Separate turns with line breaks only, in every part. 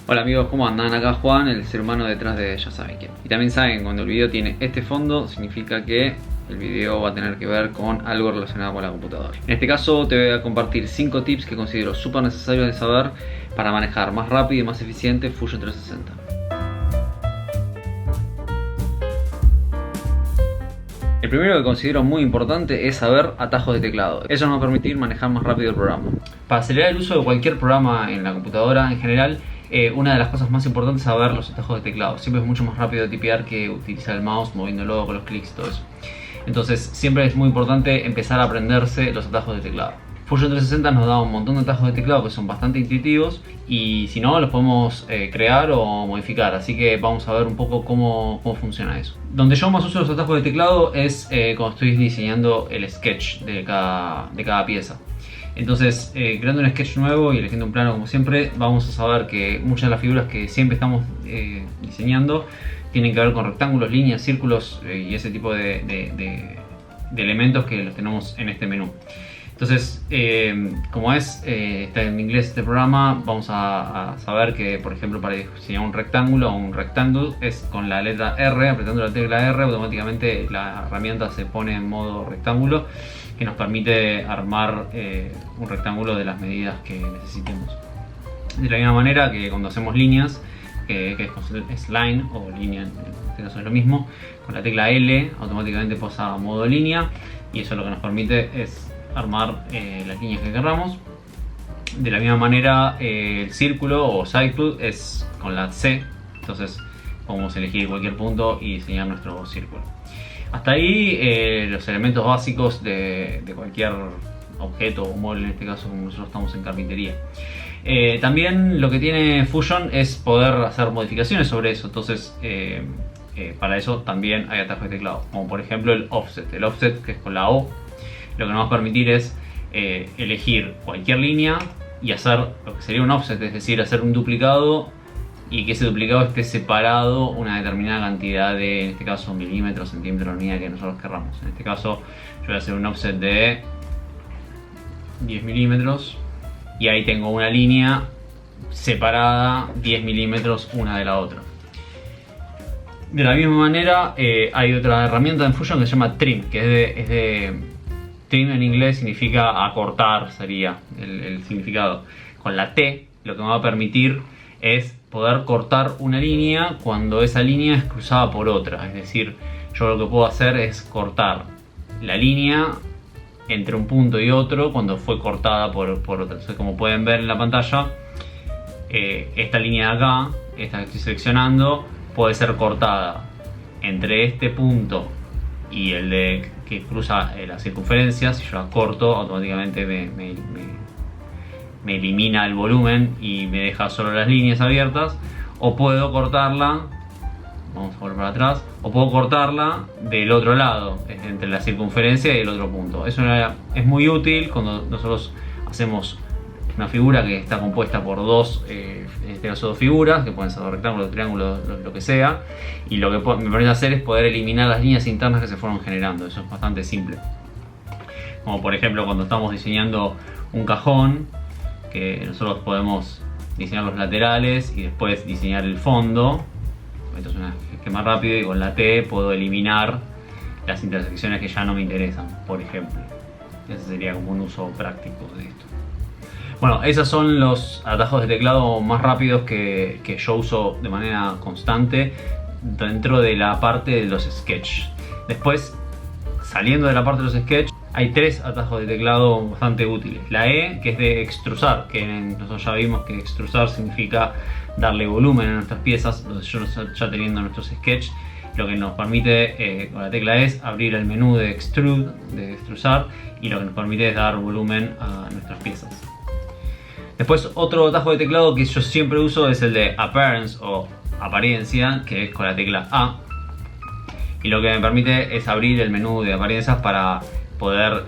Hola amigos, ¿cómo andan? Acá Juan, el ser humano detrás de ya saben quién. Y también saben que cuando el video tiene este fondo, significa que el video va a tener que ver con algo relacionado con la computadora. En este caso te voy a compartir 5 tips que considero súper necesarios de saber para manejar más rápido y más eficiente Fusion 360. El primero que considero muy importante es saber atajos de teclado. Eso nos va a permitir manejar más rápido el programa. Para acelerar el uso de cualquier programa en la computadora en general, una de las cosas más importantes es saber los atajos de teclado. Siempre es mucho más rápido tipear que utilizar el mouse moviéndolo con los clics y todo eso. Entonces siempre es muy importante empezar a aprenderse los atajos de teclado. Fusion 360 nos da un montón de atajos de teclado que son bastante intuitivos y si no los podemos crear o modificar, así que vamos a ver un poco cómo funciona eso. Donde yo más uso los atajos de teclado es cuando estoy diseñando el sketch de cada pieza. Entonces, creando un sketch nuevo y eligiendo un plano como siempre, vamos a saber que muchas de las figuras que siempre estamos diseñando tienen que ver con rectángulos, líneas, círculos y ese tipo de elementos que los tenemos en este menú. Entonces, como está en inglés este programa, vamos a saber que, por ejemplo, para diseñar un rectángulo o un rectángulo es con la letra R, apretando la tecla R, automáticamente la herramienta se pone en modo rectángulo, que nos permite armar un rectángulo de las medidas que necesitemos. De la misma manera que cuando hacemos líneas, que es line o línea, en este caso es lo mismo, con la tecla L automáticamente pasa a modo línea y eso lo que nos permite es armar las líneas que queramos. De la misma manera el círculo o circle es con la C, entonces podemos elegir cualquier punto y diseñar nuestro círculo. Hasta ahí los elementos básicos de cualquier objeto o mueble, en este caso como nosotros estamos en carpintería. También lo que tiene Fusion es poder hacer modificaciones sobre eso, entonces para eso también hay atajos de teclado, como por ejemplo el offset. El offset, que es con la O, lo que nos va a permitir es elegir cualquier línea y hacer lo que sería un offset, es decir, hacer un duplicado y que ese duplicado esté separado una determinada cantidad de, en este caso, milímetros, centímetros, unidad que nosotros querramos. En este caso yo voy a hacer un offset de 10 milímetros y ahí tengo una línea separada 10 milímetros una de la otra. De la misma manera hay otra herramienta en Fusion que se llama Trim, que es de trim en inglés significa acortar, sería el significado. Con la T lo que me va a permitir es poder cortar una línea cuando esa línea es cruzada por otra. Es decir, yo lo que puedo hacer es cortar la línea entre un punto y otro cuando fue cortada por otra. Entonces, como pueden ver en la pantalla, esta línea de acá, esta que estoy seleccionando, puede ser cortada entre este punto y el de que cruza la circunferencia. Si yo la corto, automáticamente me elimina el volumen y me deja solo las líneas abiertas. O puedo cortarla, vamos a volver para atrás, o puedo cortarla del otro lado, entre la circunferencia y el otro punto. Eso es muy útil cuando nosotros hacemos una figura que está compuesta por en este caso dos figuras, que pueden ser dos rectángulos, triángulos, lo que sea, y lo que me permite hacer es poder eliminar las líneas internas que se fueron generando. Eso es bastante simple, como por ejemplo cuando estamos diseñando un cajón, que nosotros podemos diseñar los laterales y después diseñar el fondo. Esto es un esquema rápido y con la T puedo eliminar las intersecciones que ya no me interesan, por ejemplo. Ese sería como un uso práctico de esto. Bueno, esos son los atajos de teclado más rápidos que yo uso de manera constante dentro de la parte de los sketch. Después, saliendo de la parte de los sketch, hay 3 atajos de teclado bastante útiles. La E, que es de extrusar, que nosotros ya vimos que extrusar significa darle volumen a nuestras piezas. Entonces yo ya teniendo nuestros sketch, lo que nos permite con la tecla E es abrir el menú de extrude, de extrusar, y lo que nos permite es dar volumen a nuestras piezas. Después, otro atajo de teclado que yo siempre uso es el de Appearance o apariencia, que es con la tecla A, y lo que me permite es abrir el menú de apariencias para poder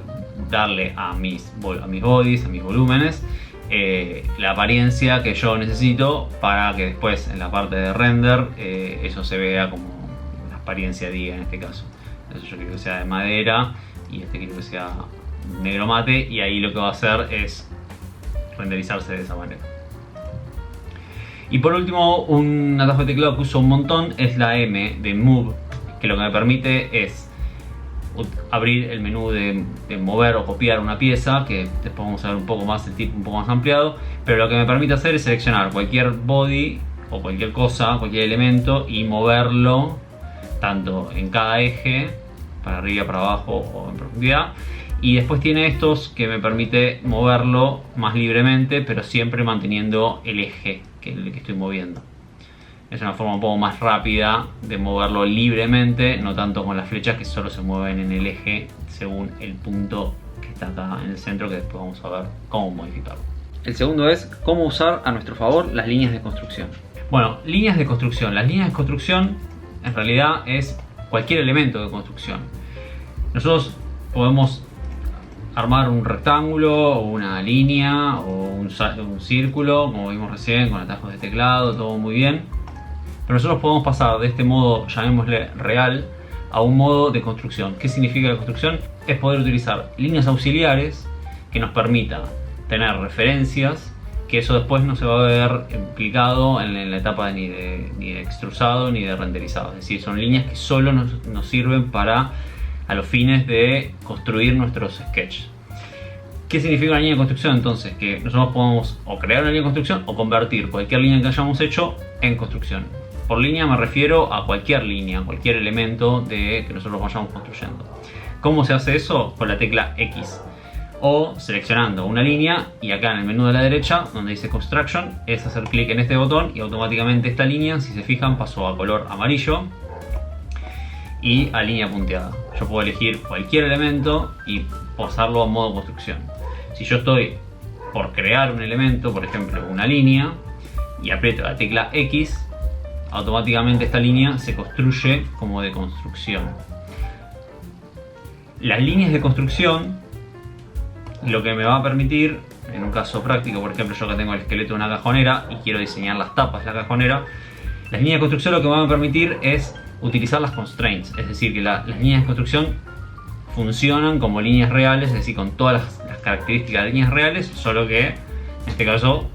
darle a mis bodies, a mis volúmenes, la apariencia que yo necesito para que después en la parte de render eso se vea como la apariencia diga en este caso. Entonces yo quiero que sea de madera y este quiero que sea negro mate, y ahí lo que va a hacer es renderizarse de esa manera. Y por último, un atajo de teclado que uso un montón es la M de Move, que lo que me permite es abrir el menú de mover o copiar una pieza, que después vamos a ver un poco más el tipo un poco más ampliado, pero lo que me permite hacer es seleccionar cualquier body o cualquier cosa, cualquier elemento y moverlo tanto en cada eje, para arriba, para abajo o en profundidad. Y después tiene estos que me permite moverlo más libremente, pero siempre manteniendo el eje que es el que estoy moviendo. Es una forma un poco más rápida de moverlo libremente, no tanto con las flechas que solo se mueven en el eje según el punto que está acá en el centro, que después vamos a ver cómo modificarlo. El segundo es cómo usar a nuestro favor las líneas de construcción. Bueno, líneas de construcción. Las líneas de construcción en realidad es cualquier elemento de construcción. Nosotros podemos armar un rectángulo o una línea o un círculo, como vimos recién, con atajos de teclado, todo muy bien. Pero nosotros podemos pasar de este modo, llamémosle real, a un modo de construcción. ¿Qué significa la construcción? Es poder utilizar líneas auxiliares que nos permita tener referencias, que eso después no se va a ver implicado en la etapa ni de extrusado ni de renderizado. Es decir, son líneas que solo nos sirven para a los fines de construir nuestros sketches. ¿Qué significa una línea de construcción? Entonces, que nosotros podemos o crear una línea de construcción o convertir cualquier línea que hayamos hecho en construcción. Por línea me refiero a cualquier línea, cualquier elemento que nosotros vayamos construyendo. ¿Cómo se hace eso? Con la tecla X. O seleccionando una línea y acá en el menú de la derecha, donde dice Construction, es hacer clic en este botón y automáticamente esta línea, si se fijan, pasó a color amarillo y a línea punteada. Yo puedo elegir cualquier elemento y pasarlo a modo construcción. Si yo estoy por crear un elemento, por ejemplo una línea, y aprieto la tecla X, automáticamente esta línea se construye como de construcción. Las líneas de construcción lo que me va a permitir, en un caso práctico, por ejemplo yo acá tengo el esqueleto de una cajonera y quiero diseñar las tapas de la cajonera, las líneas de construcción lo que me van a permitir es utilizar las constraints, es decir, que las líneas de construcción funcionan como líneas reales, es decir, con todas las características de líneas reales, solo que en este caso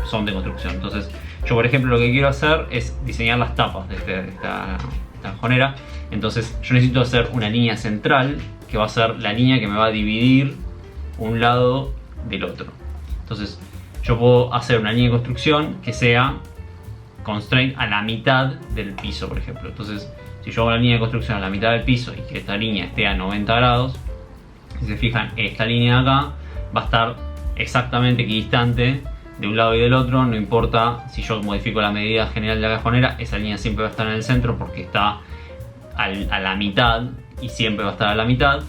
son de construcción. Entonces yo, por ejemplo, lo que quiero hacer es diseñar las tapas de esta cajonera. Entonces yo necesito hacer una línea central que va a ser la línea que me va a dividir un lado del otro. Entonces yo puedo hacer una línea de construcción que sea constraint a la mitad del piso, por ejemplo. Entonces si yo hago la línea de construcción a la mitad del piso y que esta línea esté a 90 grados, si se fijan, esta línea de acá va a estar exactamente equidistante de un lado y del otro. No importa si yo modifico la medida general de la cajonera, esa línea siempre va a estar en el centro porque está a la mitad y siempre va a estar a la mitad.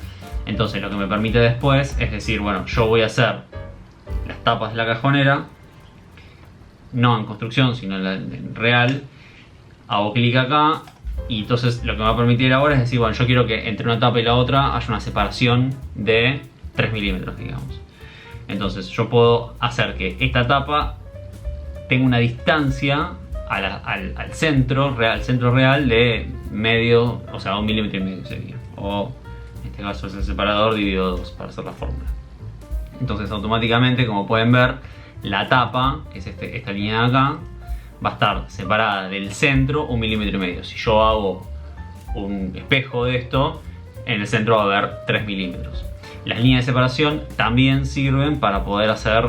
Entonces lo que me permite después es decir, bueno, yo voy a hacer las tapas de la cajonera no en construcción sino en real, hago clic acá y entonces lo que me va a permitir ahora es decir, bueno, yo quiero que entre una tapa y la otra haya una separación de 3 milímetros, digamos. Entonces yo puedo hacer que esta tapa tenga una distancia al centro real de medio, o sea, 1,5 milímetros sería. O en este caso es el separador dividido 2 para hacer la fórmula. Entonces automáticamente, como pueden ver, la tapa, que es esta línea de acá, va a estar separada del centro 1,5 milímetros. Si yo hago un espejo de esto, en el centro va a haber 3 milímetros. Las líneas de separación también sirven para poder hacer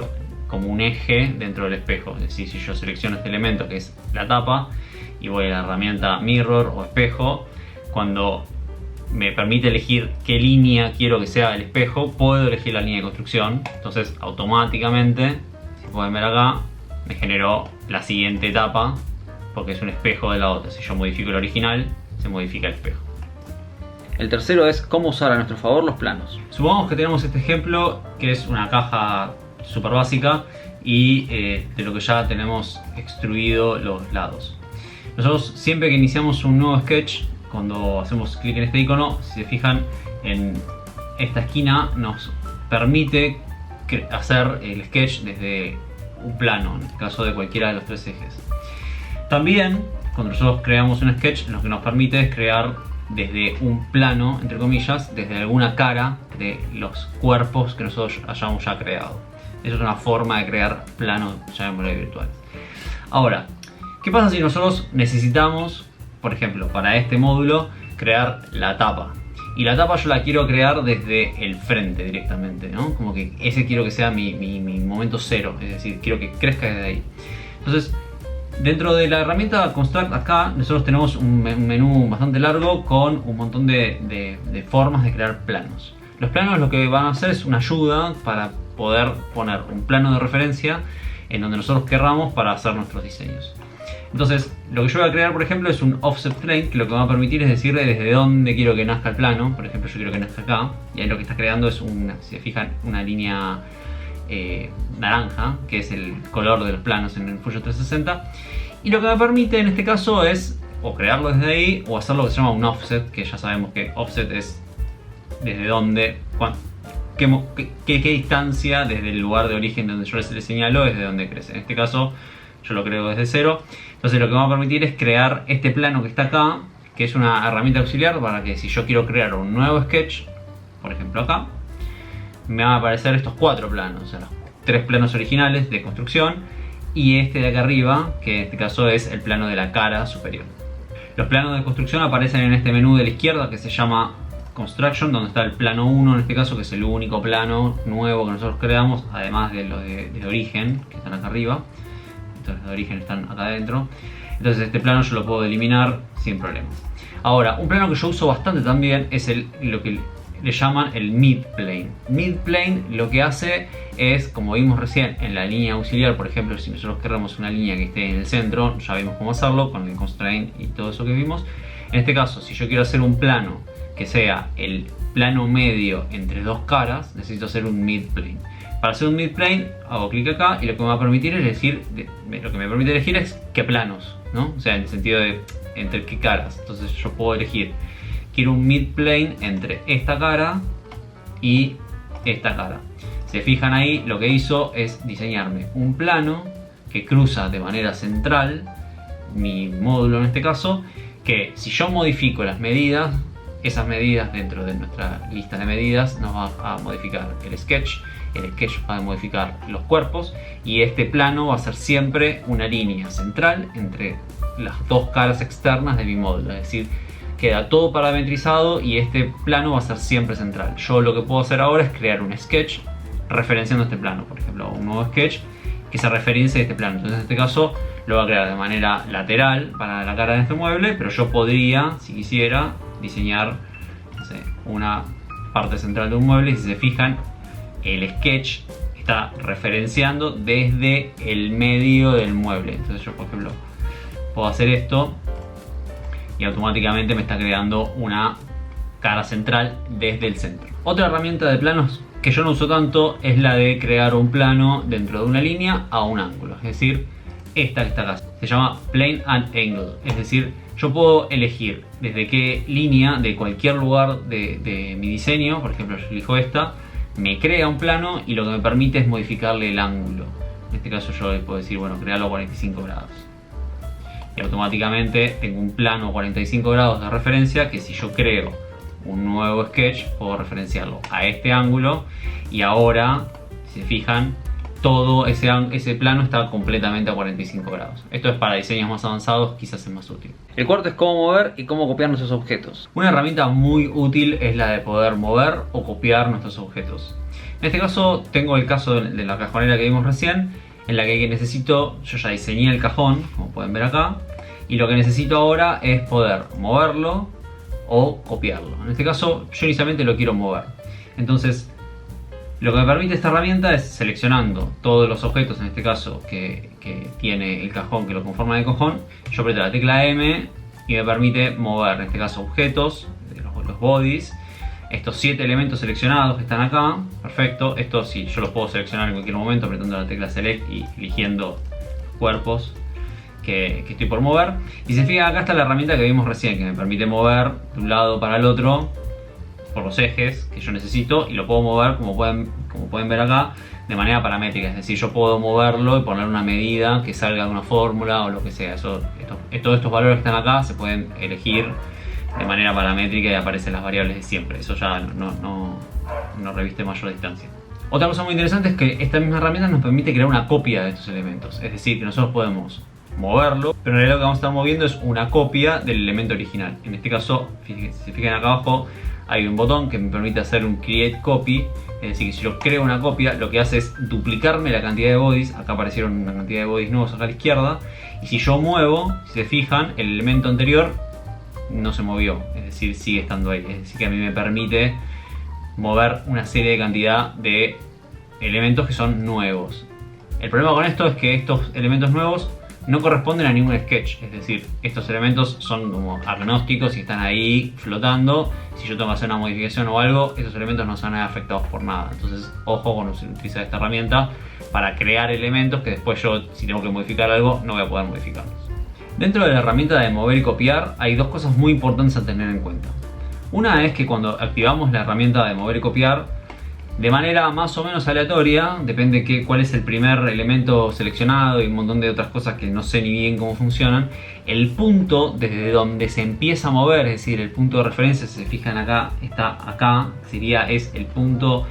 como un eje dentro del espejo. Es decir, si yo selecciono este elemento que es la tapa y voy a la herramienta mirror o espejo, cuando me permite elegir qué línea quiero que sea el espejo, puedo elegir la línea de construcción. Entonces automáticamente, si pueden ver acá, me generó la siguiente etapa porque es un espejo de la otra. Si yo modifico el original, se modifica el espejo. El tercero es cómo usar a nuestro favor los planos. Supongamos que tenemos este ejemplo que es una caja súper básica y de lo que ya tenemos extruido los lados. Nosotros siempre que iniciamos un nuevo sketch, cuando hacemos clic en este icono, si se fijan en esta esquina nos permite hacer el sketch desde un plano, en el caso de cualquiera de los tres ejes. También cuando nosotros creamos un sketch, lo que nos permite es crear desde un plano, entre comillas, desde alguna cara de los cuerpos que nosotros hayamos ya creado. Eso es una forma de crear planos, llamémoslo virtuales. Ahora, ¿qué pasa si nosotros necesitamos, por ejemplo, para este módulo, crear la tapa? Y la tapa yo la quiero crear desde el frente directamente, ¿no? Como que ese quiero que sea mi momento cero, es decir, quiero que crezca desde ahí. Entonces, dentro de la herramienta Construct acá, nosotros tenemos un menú bastante largo con un montón de formas de crear planos. Los planos lo que van a hacer es una ayuda para poder poner un plano de referencia en donde nosotros querramos para hacer nuestros diseños. Entonces, lo que yo voy a crear, por ejemplo, es un offset plane, que lo que me va a permitir es decirle desde dónde quiero que nazca el plano. Por ejemplo, yo quiero que nazca acá, y ahí lo que está creando es si se fijan, una línea naranja, que es el color de los planos en el Fusion 360. Y lo que me permite en este caso es o crearlo desde ahí o hacer lo que se llama un offset, que ya sabemos que offset es desde dónde, qué distancia desde el lugar de origen donde yo les señalo es de donde crece. En este caso yo lo creo desde cero. Entonces lo que me va a permitir es crear este plano que está acá, que es una herramienta auxiliar para que si yo quiero crear un nuevo sketch, por ejemplo acá, me van a aparecer estos 4 planos, o sea, los 3 planos originales de construcción y este de acá arriba, que en este caso es el plano de la cara superior. Los planos de construcción aparecen en este menú de la izquierda que se llama Construction, donde está el plano 1 en este caso, que es el único plano nuevo que nosotros creamos, además de los de origen, que están acá arriba. Entonces los de origen están acá adentro. Entonces este plano yo lo puedo eliminar sin problema. Ahora, un plano que yo uso bastante también es lo que le llaman el midplane. Midplane lo que hace es, como vimos recién en la línea auxiliar, por ejemplo, si nosotros queremos una línea que esté en el centro, ya vimos cómo hacerlo con el constraint y todo eso que vimos. En este caso, si yo quiero hacer un plano que sea el plano medio entre 2 caras, necesito hacer un midplane. Para hacer un midplane hago clic acá y lo que me va a permitir es decir, lo que me permite elegir es qué planos, ¿no? O sea, en el sentido de entre qué caras. Entonces yo puedo elegir, quiero un midplane entre esta cara y esta cara. Se fijan ahí, lo que hizo es diseñarme un plano que cruza de manera central mi módulo en este caso, que si yo modifico las medidas, esas medidas dentro de nuestra lista de medidas nos va a modificar el sketch va a modificar los cuerpos y este plano va a ser siempre una línea central entre las 2 caras externas de mi módulo, es decir, queda todo parametrizado y este plano va a ser siempre central. Yo lo que puedo hacer ahora es crear un sketch referenciando este plano, por ejemplo, un nuevo sketch que se referencia a este plano. Entonces en este caso lo voy a crear de manera lateral para la cara de este mueble, pero yo podría, si quisiera, diseñar, no sé, una parte central de un mueble y si se fijan, el sketch está referenciando desde el medio del mueble. Entonces yo, por ejemplo, puedo hacer esto y automáticamente me está creando una cara central desde el centro. Otra herramienta de planos que yo no uso tanto es la de crear un plano dentro de una línea a un ángulo, es decir, esta que está acá. Se llama Plane and Angle, es decir, yo puedo elegir desde qué línea de cualquier lugar de mi diseño, por ejemplo yo elijo esta, me crea un plano y lo que me permite es modificarle el ángulo. En este caso yo le puedo decir, bueno, crearlo a 45 grados. Y automáticamente tengo un plano a 45 grados de referencia que si yo creo un nuevo sketch puedo referenciarlo a este ángulo y ahora, si se fijan, todo ese plano está completamente a 45 grados. Esto es para diseños más avanzados, quizás es más útil. El cuarto es cómo mover y cómo copiar nuestros objetos. Una herramienta muy útil es la de poder mover o copiar nuestros objetos. En este caso tengo el caso de la cajonera que vimos recién, en la que necesito, yo ya diseñé el cajón, como pueden ver acá, y lo que necesito ahora es poder moverlo o copiarlo. En este caso yo inicialmente lo quiero mover. Entonces lo que me permite esta herramienta es seleccionando todos los objetos, en este caso que tiene el cajón, que lo conforma el cajón, yo aprieto la tecla M y me permite mover, en este caso, objetos, los bodies, estos 7 elementos seleccionados que están acá, perfecto. Esto sí, yo los puedo seleccionar en cualquier momento apretando la tecla Select y eligiendo cuerpos que estoy por mover. Y se fijan, acá está la herramienta que vimos recién, que me permite mover de un lado para el otro por los ejes que yo necesito y lo puedo mover, como pueden ver acá, de manera paramétrica. Es decir, yo puedo moverlo y poner una medida que salga de una fórmula o lo que sea. Todos estos valores que están acá se pueden elegir de manera paramétrica y aparecen las variables de siempre. Eso ya no reviste mayor distancia. Otra cosa muy interesante es que esta misma herramienta nos permite crear una copia de estos elementos. Es decir, que nosotros podemos moverlo, pero en realidad lo que vamos a estar moviendo es una copia del elemento original. En este caso, si se fijan acá abajo, hay un botón que me permite hacer un create copy, es decir, que si yo creo una copia, lo que hace es duplicarme la cantidad de bodies. Acá aparecieron una cantidad de bodies nuevos acá a la izquierda, y si yo muevo, si se fijan, el elemento anterior no se movió, es decir, sigue estando ahí. Es decir, que a mí me permite mover una serie de cantidad de elementos que son nuevos. El problema con esto es que estos elementos nuevos no corresponden a ningún sketch, es decir, estos elementos son como agnósticos y están ahí flotando. Si yo tengo que hacer una modificación o algo, esos elementos no se van a ver afectados por nada. Entonces, ojo con utilizar esta herramienta para crear elementos que después yo, si tengo que modificar algo, no voy a poder modificarlos. Dentro de la herramienta de mover y copiar hay dos cosas muy importantes a tener en cuenta. Una es que cuando activamos la herramienta de mover y copiar, de manera más o menos aleatoria, depende cuál es el primer elemento seleccionado y un montón de otras cosas que no sé ni bien cómo funcionan, el punto desde donde se empieza a mover, es decir, el punto de referencia, si se fijan acá, está acá, es el punto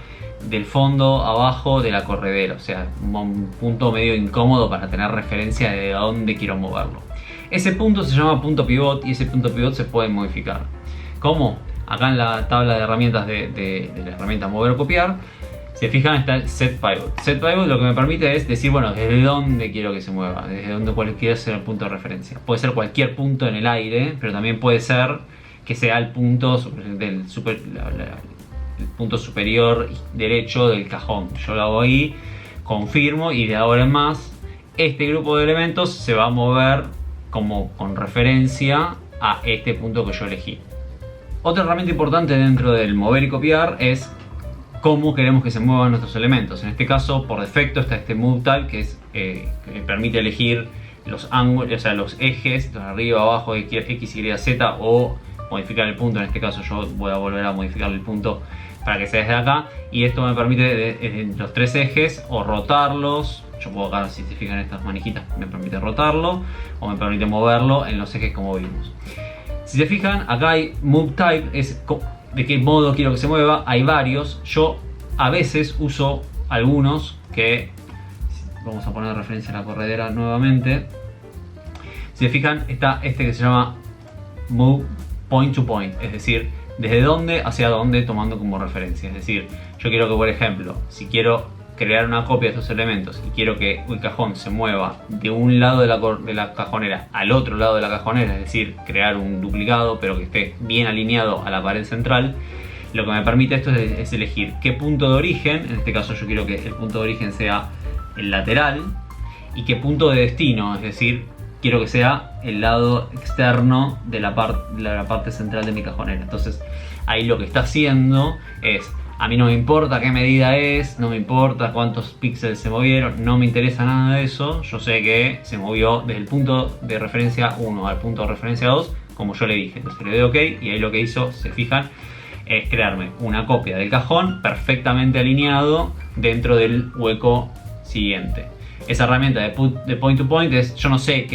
del fondo abajo de la corredera, o sea, un punto medio incómodo para tener referencia de dónde quiero moverlo. Ese punto se llama punto pivot y ese punto pivot se puede modificar. ¿Cómo? Acá en la tabla de herramientas de la herramienta mover o copiar, se fijan, está el set pivot. Set pivot lo que me permite es decir, bueno, desde dónde quiero que se mueva, desde dónde quiero ser el punto de referencia. Puede ser cualquier punto en el aire, pero también puede ser que sea el punto el punto superior derecho del cajón. Yo lo hago ahí, confirmo y de ahora en más este grupo de elementos se va a mover como con referencia a este punto que yo elegí. Otra herramienta importante dentro del mover y copiar es cómo queremos que se muevan nuestros elementos. En este caso, por defecto está este Move Type, que me permite elegir los ángulos, o sea, los ejes, de arriba, abajo, X, Y, Z, o modificar el punto. En este caso yo voy a volver a modificar el punto para que sea desde acá, y esto me permite los tres ejes o rotarlos. Yo puedo acá, si se fijan, estas manijitas me permite rotarlo o me permite moverlo en los ejes como vimos. Si se fijan, acá hay Move Type, es de qué modo quiero que se mueva. Hay varios. Yo a veces uso algunos que, vamos a poner referencia a la corredera nuevamente. Si se fijan, está este que se llama Move Point to Point, es decir, desde dónde hacia dónde, tomando como referencia. Es decir, yo quiero que, por ejemplo, si quiero crear una copia de estos elementos y quiero que el cajón se mueva de un lado de la cajonera al otro lado de la cajonera, es decir, crear un duplicado pero que esté bien alineado a la pared central, lo que me permite esto es elegir qué punto de origen, en este caso yo quiero que el punto de origen sea el lateral, y qué punto de destino, es decir, quiero que sea el lado externo de la parte central de mi cajonera. Entonces ahí lo que está haciendo es, a mí no me importa qué medida es, no me importa cuántos píxeles se movieron, no me interesa nada de eso. Yo sé que se movió desde el punto de referencia 1 al punto de referencia 2, como yo le dije. Entonces le doy OK y ahí lo que hizo, se fijan, es crearme una copia del cajón perfectamente alineado dentro del hueco siguiente. Esa herramienta de point to point es, yo no sé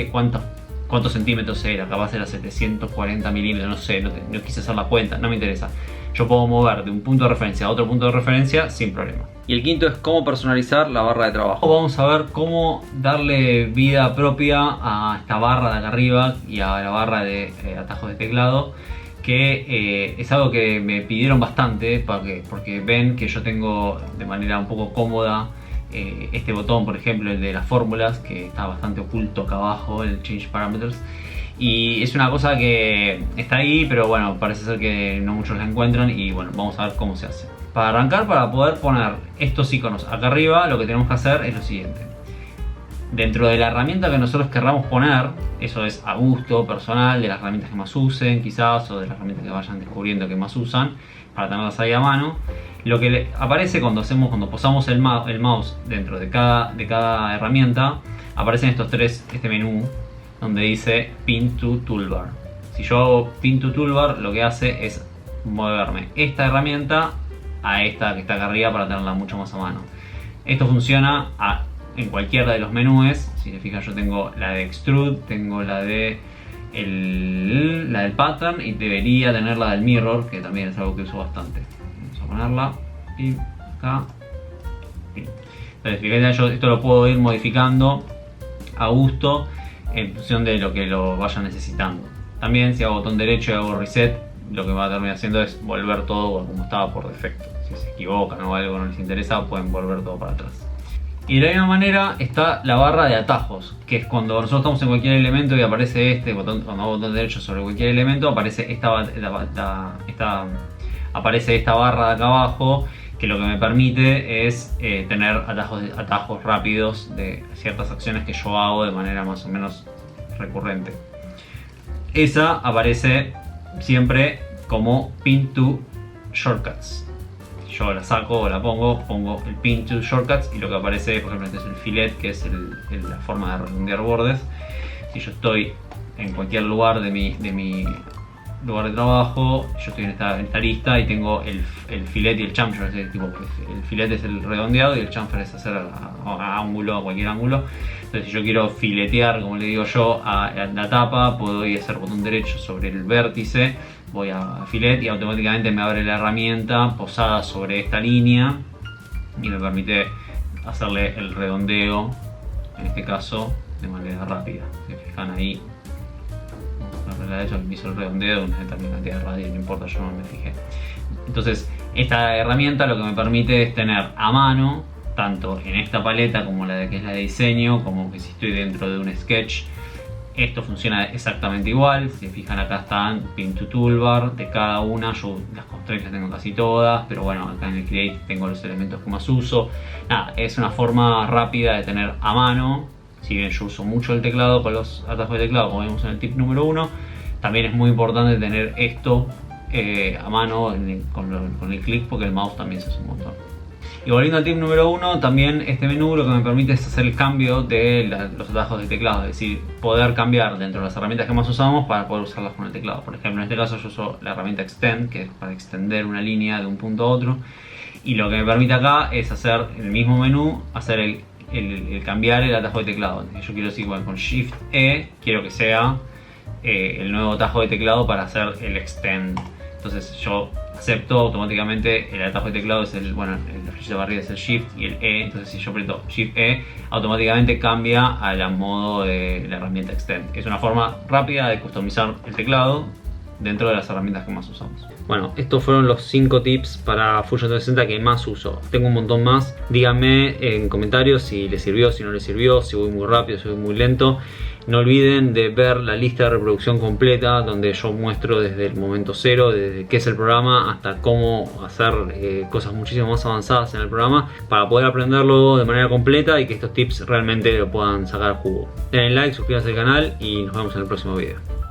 cuántos centímetros era, capaz era 740 milímetros, no sé, no quise hacer la cuenta, no me interesa. Yo puedo mover de un punto de referencia a otro punto de referencia sin problema. Y el quinto es cómo personalizar la barra de trabajo. Vamos a ver cómo darle vida propia a esta barra de acá arriba y a la barra de atajos de teclado, que es algo que me pidieron bastante porque ven que yo tengo de manera un poco cómoda este botón, por ejemplo, el de las fórmulas, que está bastante oculto acá abajo, el Change Parameters. Y es una cosa que está ahí, pero bueno, parece ser que no muchos la encuentran y bueno, vamos a ver cómo se hace. Para arrancar, para poder poner estos iconos acá arriba, lo que tenemos que hacer es lo siguiente. Dentro de la herramienta que nosotros querramos poner, eso es a gusto personal, de las herramientas que más usen quizás, o de las herramientas que vayan descubriendo que más usan, para tenerlas ahí a mano. Lo que aparece cuando posamos el mouse dentro de cada herramienta, aparecen estos tres, este menú donde dice Pin to Toolbar. Si yo hago Pin to Toolbar, lo que hace es moverme esta herramienta a esta que está acá arriba para tenerla mucho más a mano. Esto funciona en cualquiera de los menús. Si se fijan, yo tengo la de Extrude, tengo la de la del Pattern y debería tener la del Mirror, que también es algo que uso bastante. Vamos a ponerla y acá. Entonces, fíjate, yo esto lo puedo ir modificando a gusto en función de lo que lo vaya necesitando. También si hago botón derecho y hago reset, lo que va a terminar haciendo es volver todo como estaba por defecto. Si se equivocan o algo no les interesa, pueden volver todo para atrás. Y de la misma manera está la barra de atajos, que es cuando nosotros estamos en cualquier elemento y aparece cuando hago botón derecho sobre cualquier elemento, aparece aparece esta barra de acá abajo, que lo que me permite es tener atajos rápidos de ciertas acciones que yo hago de manera más o menos recurrente. Esa aparece siempre como pin to shortcuts. Yo la saco o la pongo el pin to shortcuts y lo que aparece, por ejemplo, este es el filet, que es la forma de redondear bordes. Si yo estoy en cualquier lugar de mi lugar de trabajo, yo estoy en esta lista y tengo el filet y el chamfer. El filet es el redondeado y el chamfer es hacer a cualquier ángulo. Entonces, si yo quiero filetear, como le digo yo, a la tapa, puedo ir a hacer botón derecho sobre el vértice, voy a filet y automáticamente me abre la herramienta posada sobre esta línea y me permite hacerle el redondeo, en este caso de manera rápida. Se fijan ahí, de hecho me hizo el redondeo de una determinada cantidad de radios, no importa, yo no me fijé. Entonces, esta herramienta lo que me permite es tener a mano, tanto en esta paleta como la de que es la de diseño, como que si estoy dentro de un sketch, esto funciona exactamente igual. Si se fijan, acá están pin to toolbar de cada una. Yo las constraints las tengo casi todas, pero bueno, acá en el create tengo los elementos que más uso. Nada, es una forma rápida de tener a mano. Si bien yo uso mucho el teclado con los atajos de teclado, como vemos en el tip número 1, también es muy importante tener esto a mano con el clic, porque el mouse también se hace un montón. Y volviendo al tip número 1, también este menú lo que me permite es hacer el cambio de los atajos de teclado, es decir, poder cambiar dentro de las herramientas que más usamos para poder usarlas con el teclado. Por ejemplo, en este caso yo uso la herramienta Extend, que es para extender una línea de un punto a otro, y lo que me permite acá es hacer el mismo menú, hacer el cambiar el atajo de teclado. Yo quiero decir, bueno, con Shift E quiero que sea el nuevo atajo de teclado para hacer el Extend. Entonces yo acepto automáticamente el atajo de teclado, es la flecha de barrida es el Shift y el E. Entonces si yo aprieto Shift E, automáticamente cambia al modo de la herramienta Extend. Es una forma rápida de customizar el teclado dentro de las herramientas que más usamos. Bueno, estos fueron los 5 tips para Fusion 360 que más uso. Tengo un montón más. Díganme en comentarios si les sirvió, si no les sirvió, si voy muy rápido, si voy muy lento. No olviden de ver la lista de reproducción completa, donde yo muestro desde el momento cero, desde qué es el programa hasta cómo hacer cosas muchísimo más avanzadas en el programa, para poder aprenderlo de manera completa y que estos tips realmente lo puedan sacar jugo. Denle like, suscríbanse al canal y nos vemos en el próximo video.